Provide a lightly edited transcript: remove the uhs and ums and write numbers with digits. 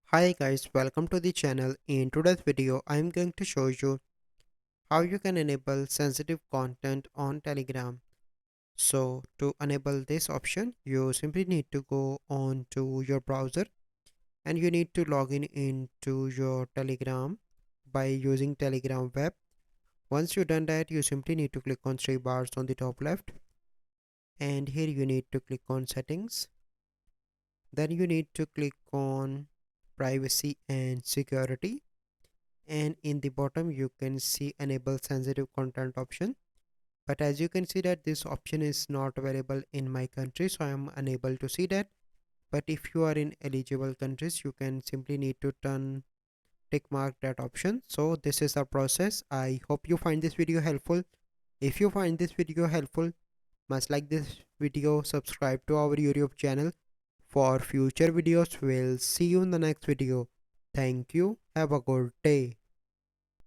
Hi guys, welcome to the channel. In today's video, I am going to show you how you can enable sensitive content on Telegram. So to enable this option, you simply need to go on to your browser and you need to log in into your Telegram by using Telegram web. Once you've done that, you simply need to click on three bars on the top left, and here you need to click on settings. Then you need to click on privacy and security, and in the bottom you can see enable sensitive content option, but as you can see that this option is not available in my country, so I am unable to see that. But if you are in eligible countries, you can simply need to turn tick mark that option. So this is the process. I hope you find this video helpful. If you find this video helpful, must like this video, subscribe to our YouTube channel for future videos. We'll see you in the next video. Thank you, have a good day.